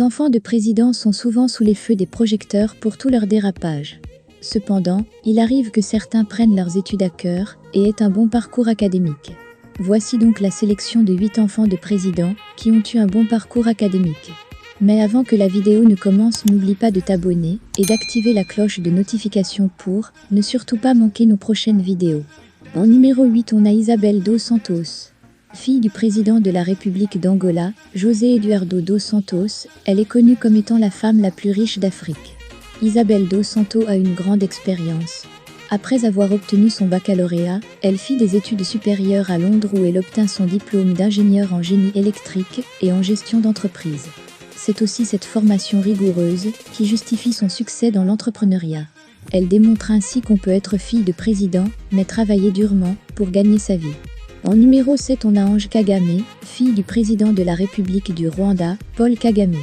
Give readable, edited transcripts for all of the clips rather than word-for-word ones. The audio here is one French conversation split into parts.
enfants de président sont souvent sous les feux des projecteurs pour tout leur dérapage. Cependant, il arrive que certains prennent leurs études à cœur et aient un bon parcours académique. Voici donc la sélection de 8 enfants de président qui ont eu un bon parcours académique. Mais avant que la vidéo ne commence, n'oublie pas de t'abonner et d'activer la cloche de notification pour ne surtout pas manquer nos prochaines vidéos. En numéro 8, on a Isabel dos Santos. Fille du président de la République d'Angola, José Eduardo dos Santos, elle est connue comme étant la femme la plus riche d'Afrique. Isabel dos Santos a une grande expérience. Après avoir obtenu son baccalauréat, elle fit des études supérieures à Londres où elle obtint son diplôme d'ingénieur en génie électrique et en gestion d'entreprise. C'est aussi cette formation rigoureuse qui justifie son succès dans l'entrepreneuriat. Elle démontre ainsi qu'on peut être fille de président, mais travailler durement pour gagner sa vie. En numéro 7, on a Ange Kagame, fille du président de la République du Rwanda, Paul Kagame.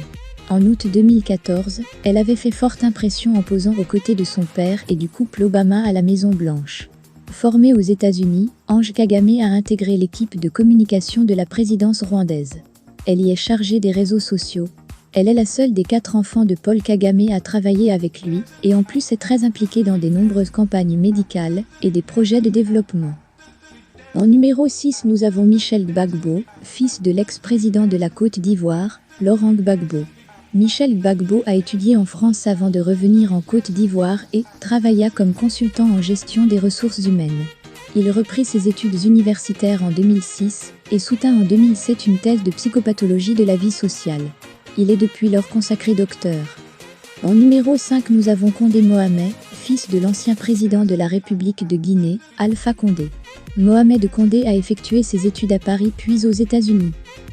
En août 2014, elle avait fait forte impression en posant aux côtés de son père et du couple Obama à la Maison-Blanche. Formée aux États-Unis, Ange Kagame a intégré l'équipe de communication de la présidence rwandaise. Elle y est chargée des réseaux sociaux. Elle est la seule des 4 enfants de Paul Kagame à travailler avec lui et en plus est très impliquée dans de nombreuses campagnes médicales et des projets de développement. En numéro 6, nous avons Michel Gbagbo, fils de l'ex-président de la Côte d'Ivoire, Laurent Gbagbo. Michel Gbagbo a étudié en France avant de revenir en Côte d'Ivoire et travailla comme consultant en gestion des ressources humaines. Il reprit ses études universitaires en 2006 et soutint en 2007 une thèse de psychopathologie de la vie sociale. Il est depuis lors consacré docteur. En numéro 5, nous avons Condé Mohamed, fils de l'ancien président de la République de Guinée, Alpha Condé. Mohamed Condé a effectué ses études à Paris puis aux États-Unis.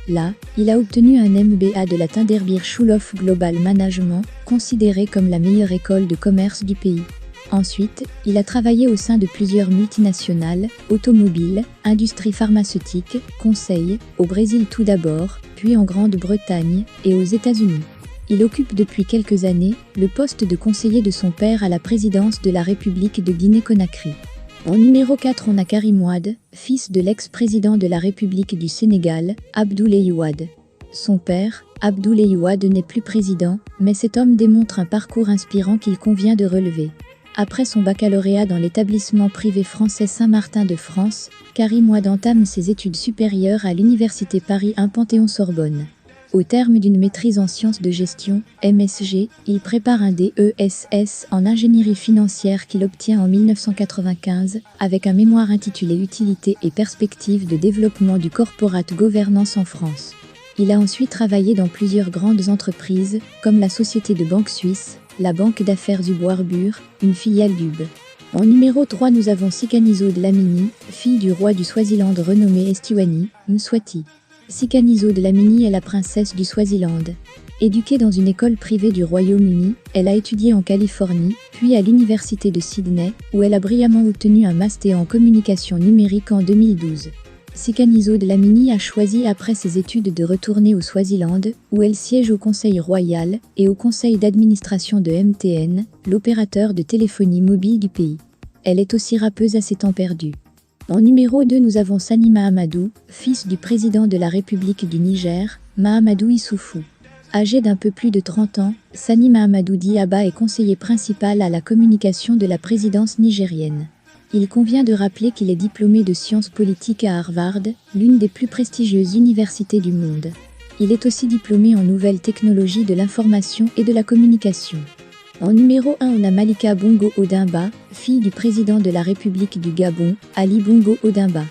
Là, il a obtenu un MBA de la Tinderbir School of Global Management, considérée comme la meilleure école de commerce du pays. Ensuite, il a travaillé au sein de plusieurs multinationales, automobiles, industries pharmaceutiques, conseils, au Brésil tout d'abord, puis en Grande-Bretagne et aux États-Unis. Il occupe depuis quelques années le poste de conseiller de son père à la présidence de la République de Guinée-Conakry. En numéro 4, on a Karim Wade, fils de l'ex-président de la République du Sénégal, Abdoulaye Wade. Son père, Abdoulaye Wade, n'est plus président, mais cet homme démontre un parcours inspirant qu'il convient de relever. Après son baccalauréat dans l'établissement privé français Saint-Martin de France, Karim Wade entame ses études supérieures à l'université Paris 1 Panthéon-Sorbonne. Au terme d'une maîtrise en sciences de gestion, MSG, il prépare un DESS en ingénierie financière qu'il obtient en 1995, avec un mémoire intitulé Utilité et perspectives de développement du corporate governance en France. Il a ensuite travaillé dans plusieurs grandes entreprises, comme la Société de Banque Suisse, la Banque d'affaires du Bois-Arbure, une filiale d'UB. En numéro 3, nous avons Sikanizo Dlamini, fille du roi du Swaziland renommé Estiwani, Mswati. Sikanizo Dlamini est la princesse du Swaziland. Éduquée dans une école privée du Royaume-Uni, elle a étudié en Californie, puis à l'université de Sydney, où elle a brillamment obtenu un master en communication numérique en 2012. Sikanizo Dlamini a choisi après ses études de retourner au Swaziland, où elle siège au Conseil royal et au conseil d'administration de MTN, l'opérateur de téléphonie mobile du pays. Elle est aussi rappeuse à ses temps perdus. En numéro 2, nous avons Sani Mahamadou, fils du président de la République du Niger, Mahamadou Issoufou. Âgé d'un peu plus de 30 ans, Sani Mahamadou Diaba est conseiller principal à la communication de la présidence nigérienne. Il convient de rappeler qu'il est diplômé de sciences politiques à Harvard, l'une des plus prestigieuses universités du monde. Il est aussi diplômé en nouvelles technologies de l'information et de la communication. En numéro 1, on a Malika Bongo Odimba, fille du président de la République du Gabon, Ali Bongo Odimba.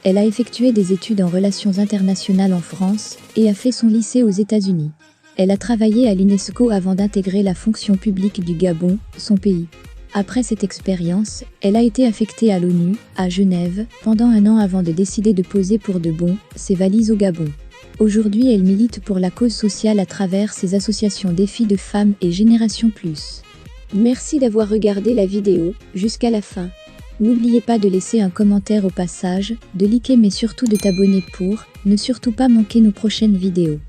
Elle a effectué des études en relations internationales en France et a fait son lycée aux États-Unis. Elle a travaillé à l'UNESCO avant d'intégrer la fonction publique du Gabon, son pays. Après cette expérience, elle a été affectée à l'ONU, à Genève, pendant un an avant de décider de poser pour de bon ses valises au Gabon. Aujourd'hui, elle milite pour la cause sociale à travers ses associations Défis de femmes et Génération Plus. Merci d'avoir regardé la vidéo jusqu'à la fin. N'oubliez pas de laisser un commentaire au passage, de liker mais surtout de t'abonner pour ne surtout pas manquer nos prochaines vidéos.